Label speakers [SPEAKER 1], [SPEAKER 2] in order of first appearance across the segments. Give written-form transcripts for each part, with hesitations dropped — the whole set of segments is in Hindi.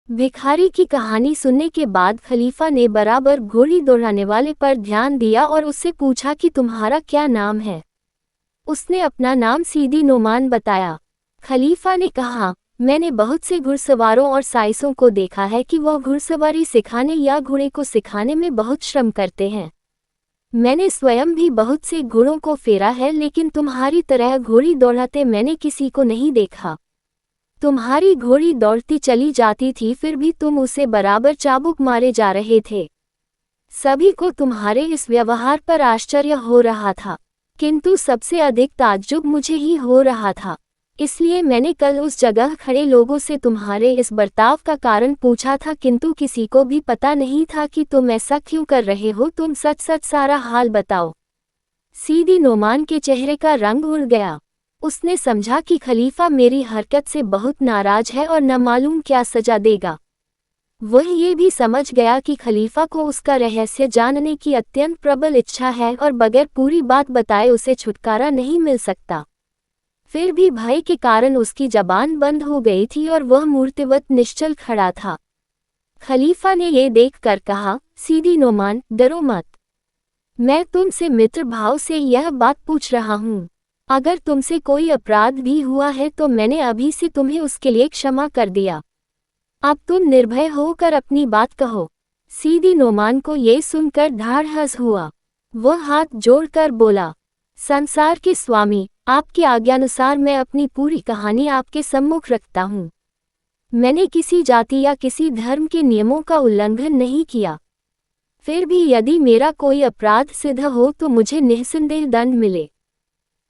[SPEAKER 1] भिखारी की कहानी सुनने के बाद खलीफा ने बराबर घोड़ी दौड़ाने वाले पर ध्यान दिया और उससे पूछा कि तुम्हारा क्या नाम है। उसने अपना नाम सीदी नोमान बताया। खलीफा ने कहा, मैंने बहुत से घुड़सवारों और साइसों को देखा है कि वह घुड़सवारी सिखाने या घोड़े को सिखाने में बहुत श्रम करते हैं। मैंने स्वयं भी बहुत से घोड़ों को फेरा है, लेकिन तुम्हारी तरह घोड़ी दौड़ाते मैंने किसी को नहीं देखा। तुम्हारी घोड़ी दौड़ती चली जाती थी, फिर भी तुम उसे बराबर चाबुक मारे जा रहे थे। सभी को तुम्हारे इस व्यवहार पर आश्चर्य हो रहा था, किंतु सबसे अधिक ताज्जुब मुझे ही हो रहा था। इसलिए मैंने कल उस जगह खड़े लोगों से तुम्हारे इस बर्ताव का कारण पूछा था, किंतु किसी को भी पता नहीं था कि तुम ऐसा क्यों कर रहे हो। तुम सच सच सारा हाल बताओ। सीदी नोमान के चेहरे का रंग उड़ गया। उसने समझा कि खलीफा मेरी हरकत से बहुत नाराज है और न मालूम क्या सजा देगा। वह ये भी समझ गया कि खलीफा को उसका रहस्य जानने की अत्यंत प्रबल इच्छा है और बगैर पूरी बात बताए उसे छुटकारा नहीं मिल सकता। फिर भी भय के कारण उसकी जबान बंद हो गई थी और वह मूर्तिवत निश्चल खड़ा था। खलीफा ने ये देखकर कहा, सीदी नोमान, डरो मत। मैं तुमसे मित्र भाव से यह बात पूछ रहा हूँ। अगर तुमसे कोई अपराध भी हुआ है तो मैंने अभी से तुम्हें उसके लिए क्षमा कर दिया। अब तुम निर्भय होकर अपनी बात कहो। सीदी नोमान को ये सुनकर ढाढ़स हुआ। वह हाथ जोड़कर बोला, संसार के स्वामी, आपकी आज्ञानुसार मैं अपनी पूरी कहानी आपके सम्मुख रखता हूँ। मैंने किसी जाति या किसी धर्म के नियमों का उल्लंघन नहीं किया। फिर भी यदि मेरा कोई अपराध सिद्ध हो तो मुझे निःसंदेह दंड मिले।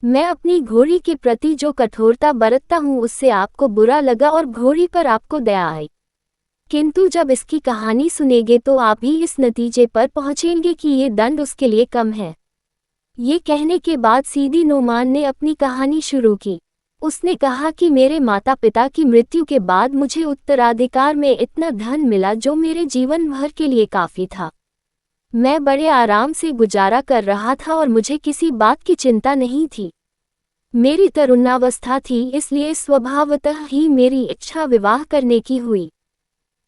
[SPEAKER 1] मैं अपनी घोड़ी के प्रति जो कठोरता बरतता हूँ उससे आपको बुरा लगा और घोड़ी पर आपको दया आई, किंतु जब इसकी कहानी सुनेंगे तो आप भी इस नतीजे पर पहुँचेंगे कि ये दंड उसके लिए कम है। ये कहने के बाद सीदी नोमान ने अपनी कहानी शुरू की। उसने कहा कि मेरे माता पिता की मृत्यु के बाद मुझे उत्तराधिकार में इतना धन मिला जो मेरे जीवन भर के लिए काफ़ी था। मैं बड़े आराम से गुजारा कर रहा था और मुझे किसी बात की चिंता नहीं थी। मेरी तरुणावस्था थी, इसलिए स्वभावतः ही मेरी इच्छा विवाह करने की हुई।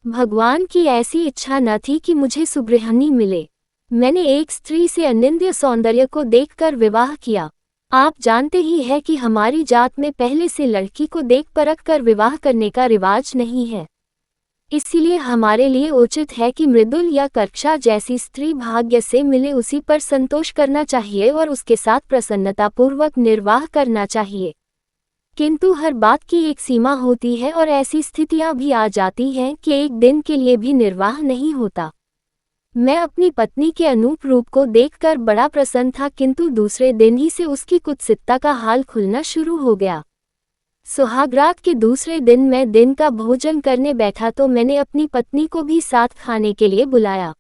[SPEAKER 1] भगवान की ऐसी इच्छा न थी कि मुझे सुगृहिणी मिले। मैंने एक स्त्री से अनिंद्य सौंदर्य को देखकर विवाह किया। आप जानते ही हैं कि हमारी जात में पहले से लड़की को देख परख कर विवाह करने का रिवाज नहीं है। इसलिए हमारे लिए उचित है कि मृदुल या कर्कशा जैसी स्त्री भाग्य से मिले उसी पर संतोष करना चाहिए और उसके साथ प्रसन्नतापूर्वक निर्वाह करना चाहिए। किंतु हर बात की एक सीमा होती है और ऐसी स्थितियां भी आ जाती हैं कि एक दिन के लिए भी निर्वाह नहीं होता। मैं अपनी पत्नी के अनूप रूप को देखकर बड़ा प्रसन्न था, किंतु दूसरे दिन ही से उसकी कुत्सितता का हाल खुलना शुरू हो गया। सुहागरात के दूसरे दिन मैं दिन का भोजन करने बैठा तो मैंने अपनी पत्नी को भी साथ खाने के लिए बुलाया।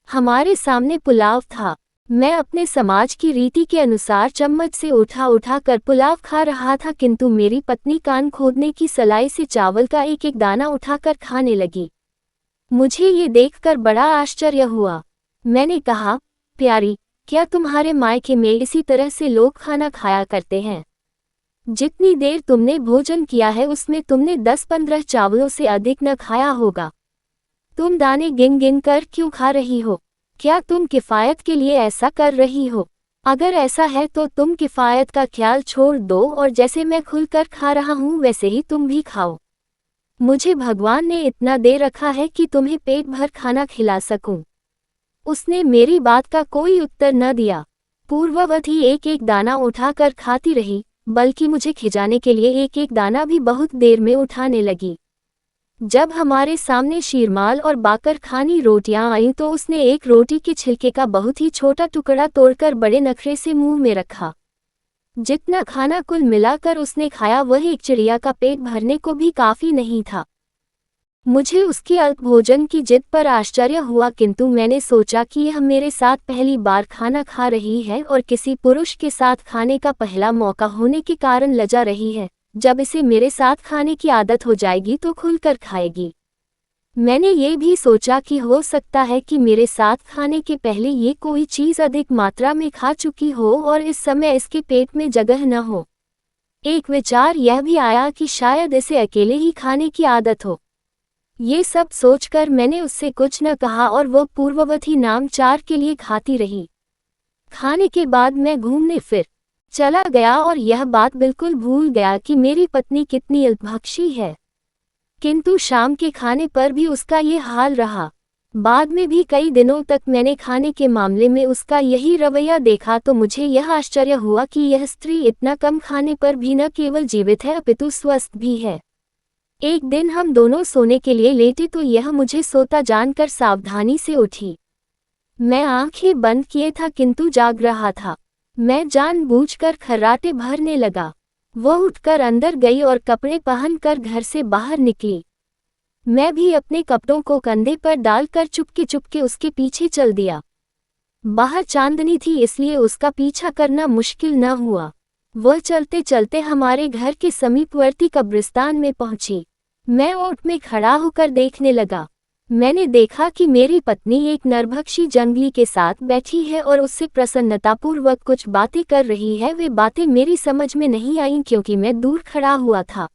[SPEAKER 1] हमारे सामने पुलाव था। मैं अपने समाज की रीति के अनुसार चम्मच से उठा कर पुलाव खा रहा था, किंतु मेरी पत्नी कान खोदने की सलाई से चावल का एक एक दाना उठाकर खाने लगी। मुझे ये देखकर बड़ा आश्चर्य हुआ। मैंने कहा, प्यारी, क्या तुम्हारे मायके में इसी तरह से लोग खाना खाया करते हैं? जितनी देर तुमने भोजन किया है उसमें तुमने 10-15 चावलों से अधिक न खाया होगा। तुम दाने गिन गिन कर क्यों खा रही हो? क्या तुम किफ़ायत के लिए ऐसा कर रही हो? अगर ऐसा है तो तुम किफ़ायत का ख्याल छोड़ दो और जैसे मैं खुलकर खा रहा हूँ वैसे ही तुम भी खाओ। मुझे भगवान ने इतना दे रखा है कि तुम्हें पेट भर खाना खिला सकूं। उसने मेरी बात का कोई उत्तर न दिया। पूर्ववत ही एक एक दाना उठाकर खाती रही, बल्कि मुझे खिजाने के लिए एक एक दाना भी बहुत देर में उठाने लगी। जब हमारे सामने शीरमाल और बाकर खानी रोटियां आईं तो उसने एक रोटी के छिलके का बहुत ही छोटा टुकड़ा तोड़कर बड़े नखरे से मुंह में रखा। जितना खाना कुल मिलाकर उसने खाया वह एक चिड़िया का पेट भरने को भी काफी नहीं था। मुझे उसके अल्प भोजन की जिद पर आश्चर्य हुआ, किंतु मैंने सोचा कि यह मेरे साथ पहली बार खाना खा रही है और किसी पुरुष के साथ खाने का पहला मौका होने के कारण लजा रही है। जब इसे मेरे साथ खाने की आदत हो जाएगी तो खुलकर खाएगी। मैंने ये भी सोचा कि हो सकता है कि मेरे साथ खाने के पहले ये कोई चीज़ अधिक मात्रा में खा चुकी हो और इस समय इसके पेट में जगह न हो। एक विचार यह भी आया कि शायद इसे अकेले ही खाने की आदत हो। ये सब सोचकर मैंने उससे कुछ न कहा और वो पूर्ववत ही नाम 4 के लिए खाती रही। खाने के बाद मैं घूमने फिर चला गया और यह बात बिल्कुल भूल गया कि मेरी पत्नी कितनी अल्पभक्षी है। किंतु शाम के खाने पर भी उसका ये हाल रहा। बाद में भी कई दिनों तक मैंने खाने के मामले में उसका यही रवैया देखा तो मुझे यह आश्चर्य हुआ कि यह स्त्री इतना कम खाने पर भी न केवल जीवित है अपितु स्वस्थ भी है। एक दिन हम दोनों सोने के लिए लेटे तो यह मुझे सोता जानकर सावधानी से उठी। मैं आंखें बंद किए था किंतु जाग रहा था। मैं जानबूझकर खर्राटे भरने लगा। वह उठकर अंदर गई और कपड़े पहनकर घर से बाहर निकली। मैं भी अपने कपड़ों को कंधे पर डालकर चुपके चुपके उसके पीछे चल दिया। बाहर चांदनी थी इसलिए उसका पीछा करना मुश्किल न हुआ। वह चलते चलते हमारे घर के समीपवर्ती कब्रिस्तान में पहुंची। मैं ओट में खड़ा होकर देखने लगा। मैंने देखा कि मेरी पत्नी एक नरभक्षी जंगली के साथ बैठी है और उससे प्रसन्नतापूर्वक कुछ बातें कर रही है। वे बातें मेरी समझ में नहीं आईं क्योंकि मैं दूर खड़ा हुआ था।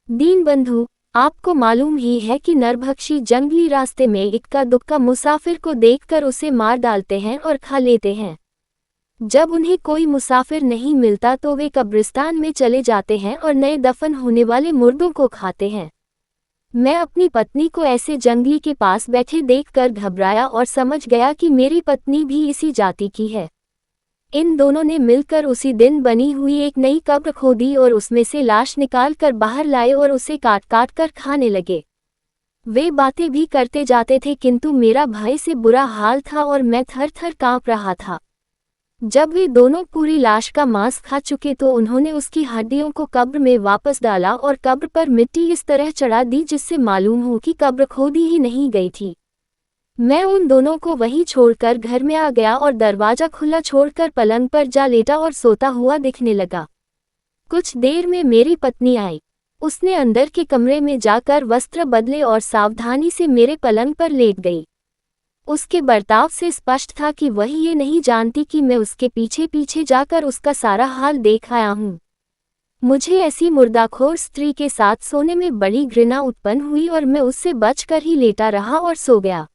[SPEAKER 1] दीनबंधु, आपको मालूम ही है कि नरभक्षी जंगली रास्ते में इक्का दुक्का मुसाफिर को देखकर उसे मार डालते हैं और खा लेते हैं। जब उन्हें कोई मुसाफिर नहीं मिलता तो वे कब्रिस्तान में चले जाते हैं और नए दफन होने वाले मुर्दों को खाते हैं। मैं अपनी पत्नी को ऐसे जंगली के पास बैठे देखकर घबराया और समझ गया कि मेरी पत्नी भी इसी जाति की है। इन दोनों ने मिलकर उसी दिन बनी हुई एक नई कब्र खोदी और उसमें से लाश निकालकर बाहर लाए और उसे काट काट कर खाने लगे। वे बातें भी करते जाते थे किंतु मेरा भय से बुरा हाल था और मैं थर थर कांप रहा था। जब वे दोनों पूरी लाश का मांस खा चुके तो उन्होंने उसकी हड्डियों को कब्र में वापस डाला और कब्र पर मिट्टी इस तरह चढ़ा दी जिससे मालूम हो कि कब्र खोदी ही नहीं गई थी। मैं उन दोनों को वहीं छोड़कर घर में आ गया और दरवाजा खुला छोड़कर पलंग पर जा लेटा और सोता हुआ दिखने लगा। कुछ देर में मेरी पत्नी आई। उसने अंदर के कमरे में जाकर वस्त्र बदले और सावधानी से मेरे पलंग पर लेट गई। उसके बर्ताव से स्पष्ट था कि वह ये नहीं जानती कि मैं उसके पीछे पीछे जाकर उसका सारा हाल देख आया हूँ। मुझे ऐसी मुर्दाखोर स्त्री के साथ सोने में बड़ी घृणा उत्पन्न हुई और मैं उससे बचकर ही लेटा रहा और सो गया।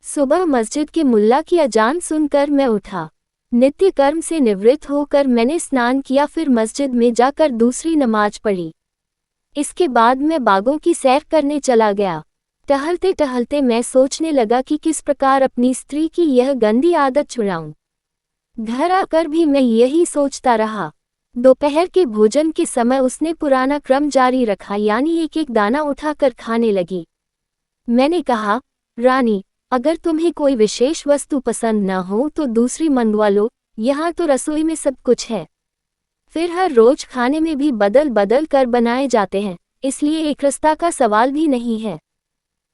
[SPEAKER 1] सुबह मस्जिद के मुल्ला की अजान सुनकर मैं उठा। नित्य कर्म से निवृत्त होकर मैंने स्नान किया, फिर मस्जिद में जाकर दूसरी नमाज पढ़ी। इसके बाद मैं बागों की सैर करने चला गया। टहलते टहलते मैं सोचने लगा कि किस प्रकार अपनी स्त्री की यह गंदी आदत छुड़ाऊं। घर आकर भी मैं यही सोचता रहा। दोपहर के भोजन के समय उसने पुराना क्रम जारी रखा, यानी एक एक दाना उठाकर खाने लगी। मैंने कहा, रानी, अगर तुम्हें कोई विशेष वस्तु पसंद न हो तो दूसरी मंगवा लो, यहाँ तो रसोई में सब कुछ है। फिर हर रोज खाने में भी बदल बदल कर बनाए जाते हैं, इसलिए एकरसता का सवाल भी नहीं है।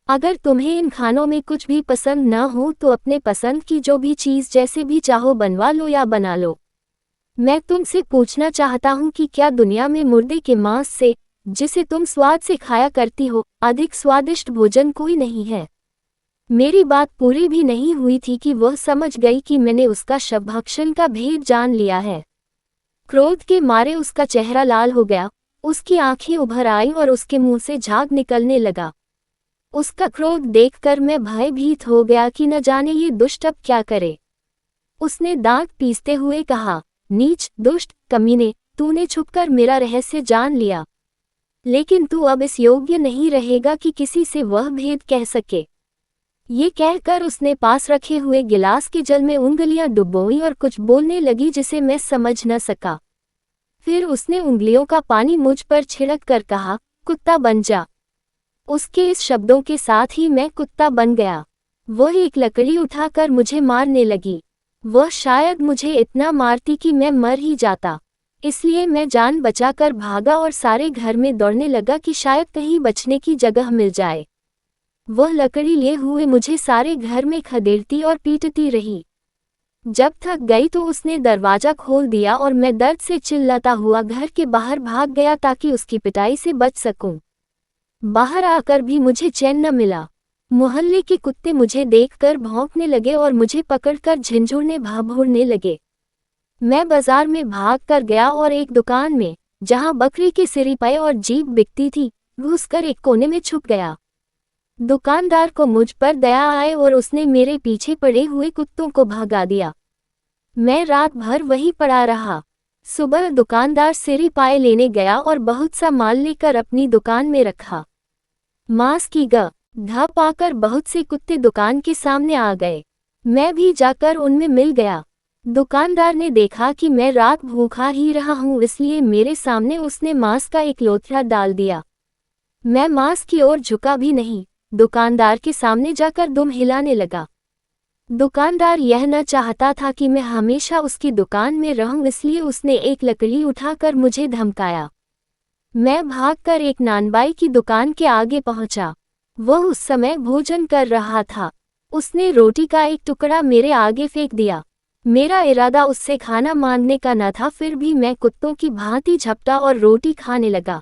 [SPEAKER 1] अगर तुम्हें इन खानों में कुछ भी पसंद न हो तो अपने पसंद की जो भी चीज़ जैसे भी चाहो बनवा लो या बना लो। मैं तुमसे पूछना चाहता हूँ कि क्या दुनिया में मुर्दे के मांस से, जिसे तुम स्वाद से खाया करती हो, अधिक स्वादिष्ट भोजन कोई नहीं है। मेरी बात पूरी भी नहीं हुई थी कि वह समझ गई कि मैंने उसका शवभक्षण का भेद जान लिया है। क्रोध के मारे उसका चेहरा लाल हो गया, उसकी आंखें उभर आईं और उसके मुंह से झाग निकलने लगा। उसका क्रोध देखकर मैं भयभीत हो गया कि न जाने ये दुष्ट अब क्या करे। उसने दांत पीसते हुए कहा, नीच, दुष्ट, कमीने, तूने छुपकर मेरा रहस्य जान लिया, लेकिन तू अब इस योग्य नहीं रहेगा कि किसी से वह भेद कह सके। ये कहकर उसने पास रखे हुए गिलास के जल में उंगलियां डुबोई और कुछ बोलने लगी जिसे मैं समझ न सका। फिर उसने उंगलियों का पानी मुझ पर छिड़क कर कहा, कुत्ता बन जा। उसके इस शब्दों के साथ ही मैं कुत्ता बन गया। वह एक लकड़ी उठाकर मुझे मारने लगी। वह शायद मुझे इतना मारती कि मैं मर ही जाता, इसलिए मैं जान बचाकर भागा और सारे घर में दौड़ने लगा कि शायद कहीं बचने की जगह मिल जाए। वह लकड़ी लिए हुए मुझे सारे घर में खदेड़ती और पीटती रही। जब थक गई तो उसने दरवाजा खोल दिया और मैं दर्द से चिल्लाता हुआ घर के बाहर भाग गया ताकि उसकी पिटाई से बच सकूं। बाहर आकर भी मुझे चैन न मिला। मोहल्ले के कुत्ते मुझे देखकर भौंकने लगे और मुझे पकड़कर झिंझोड़ने भाभोरने लगे। मैं बाजार में भाग कर गया और एक दुकान में, जहां बकरी के सिरीपाए और जीभ बिकती थी, घुसकर एक कोने में छुप गया। दुकानदार को मुझ पर दया आए और उसने मेरे पीछे पड़े हुए कुत्तों को भगा दिया। मैं रात भर वहीं पड़ा रहा। सुबह दुकानदार सिरी पाए लेने गया और बहुत सा माल लेकर अपनी दुकान में रखा। मांस की ध पाकर बहुत से कुत्ते दुकान के सामने आ गए। मैं भी जाकर उनमें मिल गया। दुकानदार ने देखा कि मैं रात भूखा ही रहा हूँ, इसलिए मेरे सामने उसने मांस का एक लोथड़ा डाल दिया। मैं मांस की ओर झुका भी नहीं, दुकानदार के सामने जाकर दुम हिलाने लगा। दुकानदार यह न चाहता था कि मैं हमेशा उसकी दुकान में रहूं, इसलिए उसने एक लकड़ी उठाकर मुझे धमकाया। मैं भागकर एक नानबाई की दुकान के आगे पहुंचा। वह उस समय भोजन कर रहा था। उसने रोटी का एक टुकड़ा मेरे आगे फेंक दिया। मेरा इरादा उससे खाना मांगने का न था, फिर भी मैं कुत्तों की भांति झपटा और रोटी खाने लगा।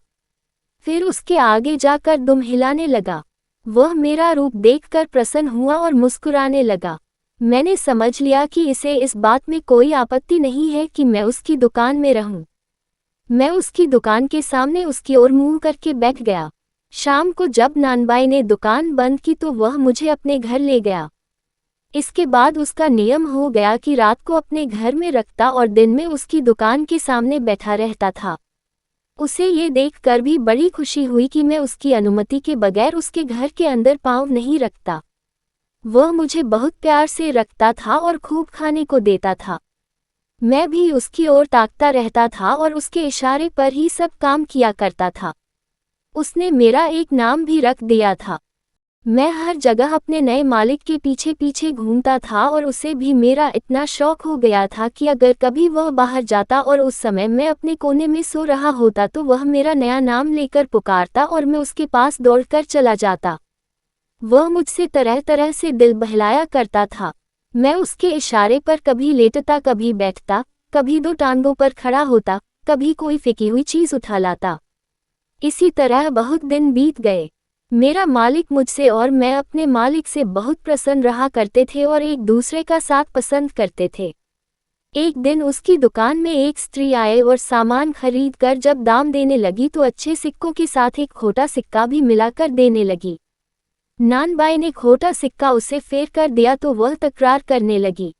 [SPEAKER 1] फिर उसके आगे जाकर दुम हिलाने लगा। वह मेरा रूप देखकर प्रसन्न हुआ और मुस्कुराने लगा। मैंने समझ लिया कि इसे इस बात में कोई आपत्ति नहीं है कि मैं उसकी दुकान में रहूं। मैं उसकी दुकान के सामने उसकी ओर मुंह करके बैठ गया। शाम को जब नानबाई ने दुकान बंद की तो वह मुझे अपने घर ले गया। इसके बाद उसका नियम हो गया कि रात को अपने घर में रखता और दिन में उसकी दुकान के सामने बैठा रहता था। उसे ये देखकर भी बड़ी खुशी हुई कि मैं उसकी अनुमति के बगैर उसके घर के अंदर पाँव नहीं रखता। वह मुझे बहुत प्यार से रखता था और खूब खाने को देता था। मैं भी उसकी ओर ताकता रहता था और उसके इशारे पर ही सब काम किया करता था। उसने मेरा एक नाम भी रख दिया था। मैं हर जगह अपने नए मालिक के पीछे पीछे घूमता था और उसे भी मेरा इतना शौक हो गया था कि अगर कभी वह बाहर जाता और उस समय मैं अपने कोने में सो रहा होता तो वह मेरा नया नाम लेकर पुकारता और मैं उसके पास दौड़कर चला जाता। वह मुझसे तरह तरह से दिल बहलाया करता था। मैं उसके इशारे पर कभी लेटता, कभी बैठता, कभी दो टांगों पर खड़ा होता, कभी कोई फेंकी हुई चीज उठा लाता। इसी तरह बहुत दिन बीत गए। मेरा मालिक मुझसे और मैं अपने मालिक से बहुत प्रसन्न रहा करते थे और एक दूसरे का साथ पसंद करते थे। एक दिन उसकी दुकान में एक स्त्री आए और सामान खरीद कर जब दाम देने लगी तो अच्छे सिक्कों के साथ एक खोटा सिक्का भी मिलाकर देने लगी। नानबाई ने खोटा सिक्का उसे फेर कर दिया तो वह तकरार करने लगी।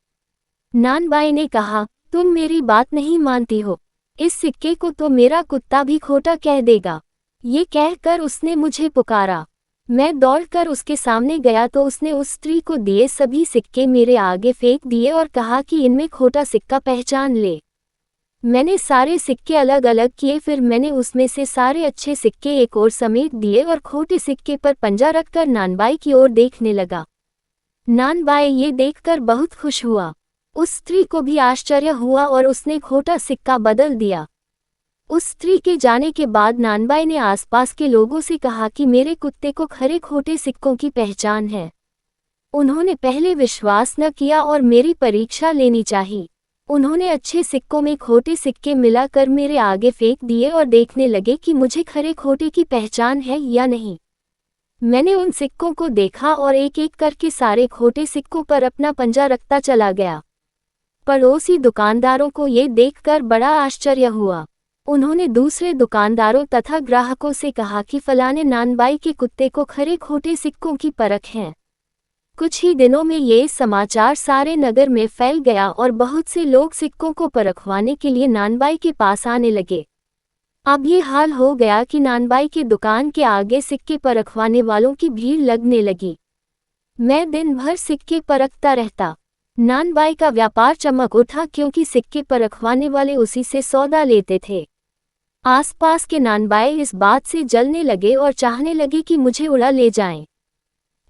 [SPEAKER 1] नानबाई ने कहा, तुम मेरी बात नहीं मानती हो, इस सिक्के को तो मेरा कुत्ता भी खोटा कह देगा। ये कहकर उसने मुझे पुकारा। मैं दौड़कर उसके सामने गया तो उसने उस स्त्री को दिए सभी सिक्के मेरे आगे फेंक दिए और कहा कि इनमें खोटा सिक्का पहचान ले। मैंने सारे सिक्के अलग अलग किए, फिर मैंने उसमें से सारे अच्छे सिक्के एक ओर समेट दिए और खोटे सिक्के पर पंजा रखकर नानबाई की ओर देखने लगा। नानबाई ये देखकर बहुत खुश हुआ। उस स्त्री को भी आश्चर्य हुआ और उसने खोटा सिक्का बदल दिया। उस स्त्री के जाने के बाद नानबाई ने आसपास के लोगों से कहा कि मेरे कुत्ते को खरे खोटे सिक्कों की पहचान है। उन्होंने पहले विश्वास न किया और मेरी परीक्षा लेनी चाहिए। उन्होंने अच्छे सिक्कों में खोटे सिक्के मिलाकर मेरे आगे फेंक दिए और देखने लगे कि मुझे खरे खोटे की पहचान है या नहीं। मैंने उन सिक्कों को देखा और एक एक करके सारे खोटे सिक्कों पर अपना पंजा रखता चला गया। पड़ोसी दुकानदारों को ये देखकर बड़ा आश्चर्य हुआ। उन्होंने दूसरे दुकानदारों तथा ग्राहकों से कहा कि फलाने नानबाई के कुत्ते को खरे खोटे सिक्कों की परख है। कुछ ही दिनों में ये समाचार सारे नगर में फैल गया और बहुत से लोग सिक्कों को परखवाने के लिए नानबाई के पास आने लगे। अब ये हाल हो गया कि नानबाई की दुकान के आगे सिक्के परखवाने वालों की भीड़ लगने लगी। मैं दिन भर सिक्के परखता रहता। नानबाई का व्यापार चमक उठा क्योंकि सिक्के परखवाने वाले उसी से सौदा लेते थे। आसपास के नानबाई इस बात से जलने लगे और चाहने लगे कि मुझे उड़ा ले जाएं।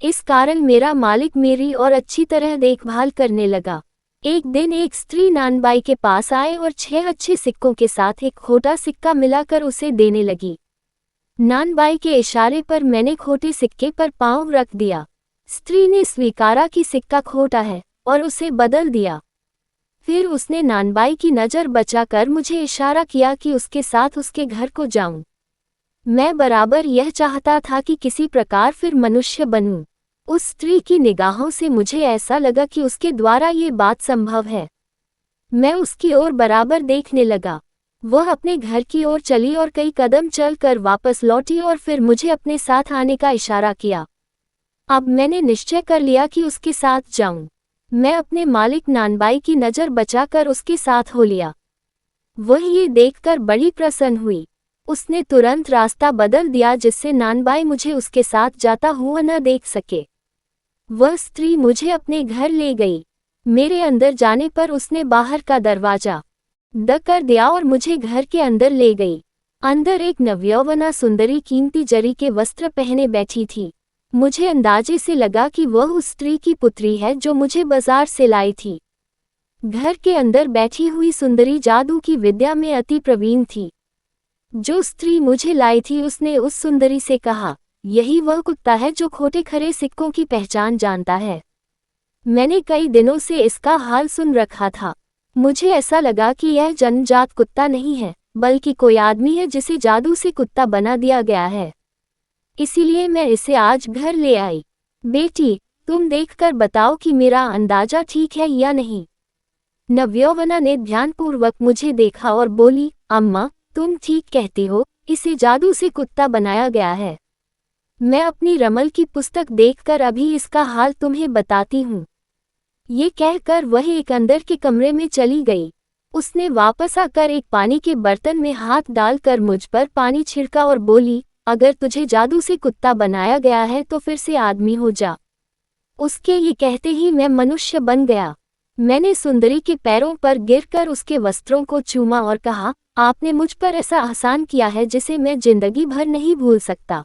[SPEAKER 1] इस कारण मेरा मालिक मेरी और अच्छी तरह देखभाल करने लगा। एक दिन एक स्त्री नानबाई के पास आए और 6 अच्छे सिक्कों के साथ एक खोटा सिक्का मिलाकर उसे देने लगी। नानबाई के इशारे पर मैंने खोटे सिक्के पर पाँव रख दिया। स्त्री ने स्वीकारा कि सिक्का खोटा है और उसे बदल दिया। फिर उसने नानबाई की नज़र बचाकर मुझे इशारा किया कि उसके साथ उसके घर को जाऊं। मैं बराबर यह चाहता था कि किसी प्रकार फिर मनुष्य बनूं। उस स्त्री की निगाहों से मुझे ऐसा लगा कि उसके द्वारा ये बात संभव है। मैं उसकी ओर बराबर देखने लगा। वह अपने घर की ओर चली और कई कदम चलकर वापस लौटी और फिर मुझे अपने साथ आने का इशारा किया। अब मैंने निश्चय कर लिया कि उसके साथ जाऊं। मैं अपने मालिक नानबाई की नज़र बचाकर उसके साथ हो लिया। वह ये देखकर बड़ी प्रसन्न हुई। उसने तुरंत रास्ता बदल दिया जिससे नानबाई मुझे उसके साथ जाता हुआ न देख सके। वह स्त्री मुझे अपने घर ले गई। मेरे अंदर जाने पर उसने बाहर का दरवाजा बंद कर दिया और मुझे घर के अंदर ले गई। अंदर एक नवयौवना सुंदरी कीमती जरी के वस्त्र पहने बैठी थी। मुझे अंदाजे से लगा कि वह उस स्त्री की पुत्री है जो मुझे बाजार से लाई थी। घर के अंदर बैठी हुई सुंदरी जादू की विद्या में अति प्रवीण थी। जो स्त्री मुझे लाई थी उसने उस सुंदरी से कहा, यही वह कुत्ता है जो खोटे खरे सिक्कों की पहचान जानता है। मैंने कई दिनों से इसका हाल सुन रखा था। मुझे ऐसा लगा कि यह जन्मजात कुत्ता नहीं है, बल्कि कोई आदमी है जिसे जादू से कुत्ता बना दिया गया है। इसीलिए मैं इसे आज घर ले आई। बेटी, तुम देखकर बताओ कि मेरा अंदाजा ठीक है या नहीं। नवयौवना ने ध्यानपूर्वक मुझे देखा और बोली, अम्मा, तुम ठीक कहती हो, इसे जादू से कुत्ता बनाया गया है। मैं अपनी रमल की पुस्तक देखकर अभी इसका हाल तुम्हें बताती हूँ। ये कहकर वह एक अंदर के कमरे में चली गई। उसने वापस आकर एक पानी के बर्तन में हाथ डालकर मुझ पर पानी छिड़का और बोली, अगर तुझे जादू से कुत्ता बनाया गया है तो फिर से आदमी हो जा। उसके ये कहते ही मैं मनुष्य बन गया। मैंने सुंदरी के पैरों पर गिरकर उसके वस्त्रों को चूमा और कहा, आपने मुझ पर ऐसा एहसान किया है जिसे मैं जिंदगी भर नहीं भूल सकता।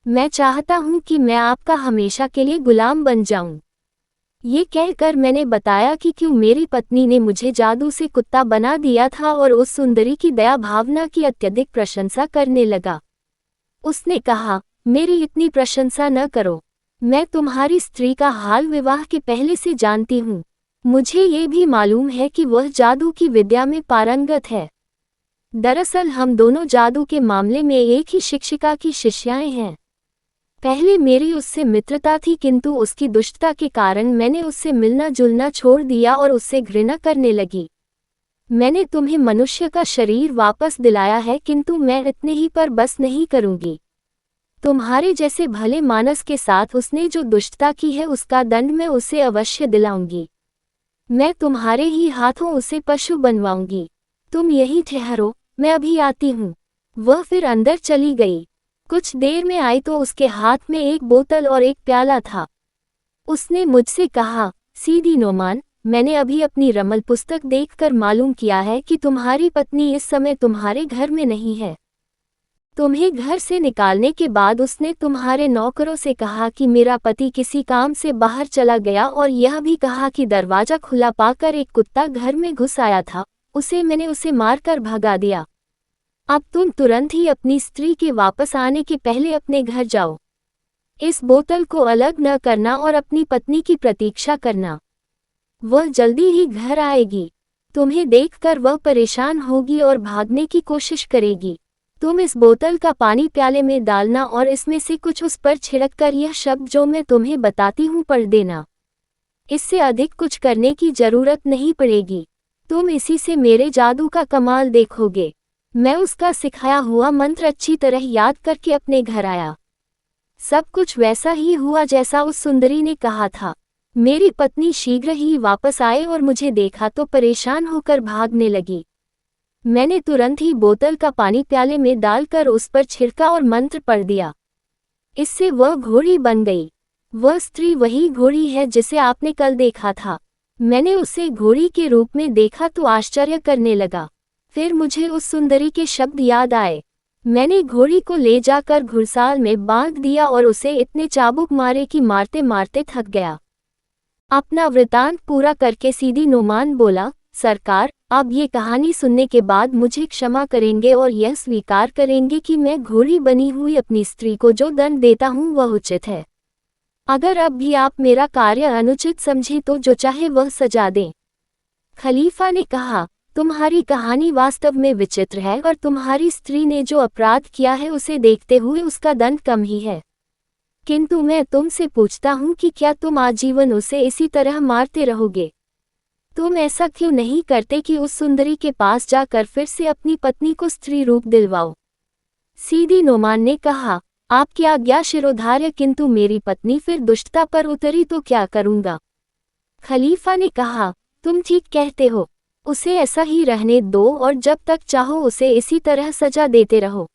[SPEAKER 1] मैं चाहता हूँ कि मैं आपका हमेशा के लिए गुलाम बन जाऊं। ये कहकर मैंने बताया कि क्यों मेरी पत्नी ने मुझे जादू से कुत्ता बना दिया था और उस सुंदरी की दया भावना की अत्यधिक प्रशंसा करने लगा। उसने कहा, मेरी इतनी प्रशंसा न करो। मैं तुम्हारी स्त्री का हाल विवाह के पहले से जानती हूँ। मुझे ये भी मालूम है कि वह जादू की विद्या में पारंगत है। दरअसल हम दोनों जादू के मामले में एक ही शिक्षिका की शिष्याएं हैं। पहले मेरी उससे मित्रता थी, किंतु उसकी दुष्टता के कारण मैंने उससे मिलना जुलना छोड़ दिया और उससे घृणा करने लगी। मैंने तुम्हें मनुष्य का शरीर वापस दिलाया है, किंतु मैं इतने ही पर बस नहीं करूंगी। तुम्हारे जैसे भले मानस के साथ उसने जो दुष्टता की है उसका दंड मैं उसे अवश्य दिलाऊंगी। मैं तुम्हारे ही हाथों उसे पशु बनवाऊंगी। तुम यहीं ठहरो, मैं अभी आती हूँ। वह फिर अंदर चली गई। कुछ देर में आई तो उसके हाथ में एक बोतल और एक प्याला था। उसने मुझसे कहा, सीदी नोमान, मैंने अभी अपनी रमल पुस्तक देखकर मालूम किया है कि तुम्हारी पत्नी इस समय तुम्हारे घर में नहीं है। तुम्हें घर से निकालने के बाद उसने तुम्हारे नौकरों से कहा कि मेरा पति किसी काम से बाहर चला गया और यह भी कहा कि दरवाजा खुला पाकर एक कुत्ता घर में घुस आया था, मैंने उसे मारकर भगा दिया। अब तुम तुरंत ही अपनी स्त्री के वापस आने के पहले अपने घर जाओ। इस बोतल को अलग न करना और अपनी पत्नी की प्रतीक्षा करना। वह जल्दी ही घर आएगी। तुम्हें देखकर वह परेशान होगी और भागने की कोशिश करेगी। तुम इस बोतल का पानी प्याले में डालना और इसमें से कुछ उस पर छिड़ककर यह शब्द जो मैं तुम्हें बताती हूँ पढ़ देना। इससे अधिक कुछ करने की जरूरत नहीं पड़ेगी। तुम इसी से मेरे जादू का कमाल देखोगे। मैं उसका सिखाया हुआ मंत्र अच्छी तरह याद करके अपने घर आया। सब कुछ वैसा ही हुआ जैसा उस सुंदरी ने कहा था। मेरी पत्नी शीघ्र ही वापस आए और मुझे देखा तो परेशान होकर भागने लगी। मैंने तुरंत ही बोतल का पानी प्याले में डालकर उस पर छिड़का और मंत्र पढ़ दिया। इससे वह घोड़ी बन गई। वह स्त्री वही घोड़ी है जिसे आपने कल देखा था। मैंने उसे घोड़ी के रूप में देखा तो आश्चर्य करने लगा। फिर मुझे उस सुंदरी के शब्द याद आए। मैंने घोड़ी को ले जाकर घुड़साल में बांध दिया और उसे इतने चाबुक मारे कि मारते मारते थक गया। अपना वृतांत पूरा करके सीदी नोमान बोला, सरकार, अब ये कहानी सुनने के बाद मुझे क्षमा करेंगे और यह स्वीकार करेंगे कि मैं घोड़ी बनी हुई अपनी स्त्री को जो दंड देता हूँ वह उचित है। अगर अब भी आप मेरा कार्य अनुचित समझे तो जो चाहे वह सजा दें। खलीफा ने कहा, तुम्हारी कहानी वास्तव में विचित्र है और तुम्हारी स्त्री ने जो अपराध किया है उसे देखते हुए उसका दंड कम ही है। किंतु मैं तुमसे पूछता हूँ कि क्या तुम आजीवन उसे इसी तरह मारते रहोगे? तुम ऐसा क्यों नहीं करते कि उस सुंदरी के पास जाकर फिर से अपनी पत्नी को स्त्री रूप दिलवाओ? सीदी नोमान ने कहा, आपकी आज्ञा शिरोधार्य, किंतु मेरी पत्नी फिर दुष्टता पर उतरी तो क्या करूंगा। खलीफा ने कहा, तुम ठीक कहते हो, उसे ऐसा ही रहने दो और जब तक चाहो उसे इसी तरह सजा देते रहो।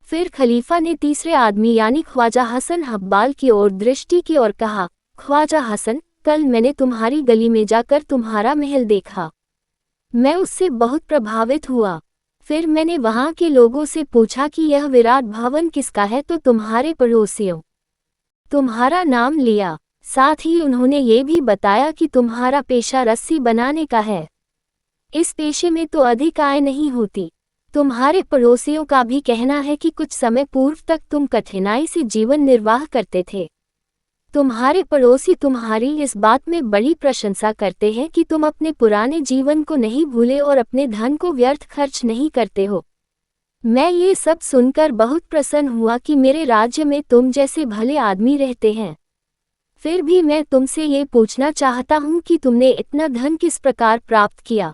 [SPEAKER 1] फिर खलीफा ने तीसरे आदमी यानी ख्वाजा हसन हब्बाल की ओर दृष्टि की और कहा, ख्वाजा हसन, कल मैंने तुम्हारी गली में जाकर तुम्हारा महल देखा। मैं उससे बहुत प्रभावित हुआ। फिर मैंने वहां के लोगों से पूछा कि यह विराट भवन किसका है, तो तुम्हारे पड़ोसियों तुम्हारा नाम लिया। साथ ही उन्होंने ये भी बताया कि तुम्हारा पेशा रस्सी बनाने का है। इस पेशे में तो अधिक आय नहीं होती। तुम्हारे पड़ोसियों का भी कहना है कि कुछ समय पूर्व तक तुम कठिनाई से जीवन निर्वाह करते थे। तुम्हारे पड़ोसी तुम्हारी इस बात में बड़ी प्रशंसा करते हैं कि तुम अपने पुराने जीवन को नहीं भूले और अपने धन को व्यर्थ खर्च नहीं करते हो। मैं ये सब सुनकर बहुत प्रसन्न हुआ कि मेरे राज्य में तुम जैसे भले आदमी रहते हैं। फिर भी मैं तुमसे ये पूछना चाहता हूँ कि तुमने इतना धन किस प्रकार प्राप्त किया।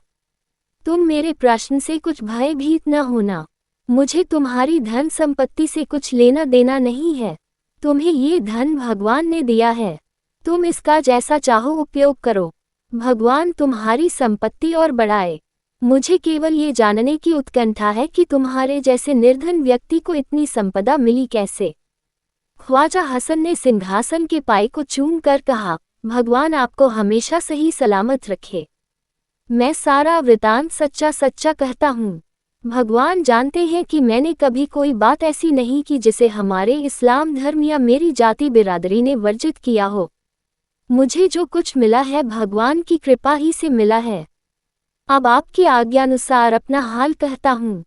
[SPEAKER 1] तुम मेरे प्रश्न से कुछ भयभीत न होना। मुझे तुम्हारी धन संपत्ति से कुछ लेना देना नहीं है। तुम्हें ये धन भगवान ने दिया है, तुम इसका जैसा चाहो उपयोग करो। भगवान तुम्हारी संपत्ति और बढ़ाए। मुझे केवल ये जानने की उत्कंठा है कि तुम्हारे जैसे निर्धन व्यक्ति को इतनी संपदा मिली कैसे। ख्वाजा हसन ने सिंहासन के पाए को चूम कर कहा, भगवान आपको हमेशा सही सलामत रखे। मैं सारा वृतांत सच्चा सच्चा कहता हूँ। भगवान जानते हैं कि मैंने कभी कोई बात ऐसी नहीं की जिसे हमारे इस्लाम धर्म या मेरी जाति बिरादरी ने वर्जित किया हो। मुझे जो कुछ मिला है भगवान की कृपा ही से मिला है। अब आपकी आज्ञानुसार अपना हाल कहता हूँ।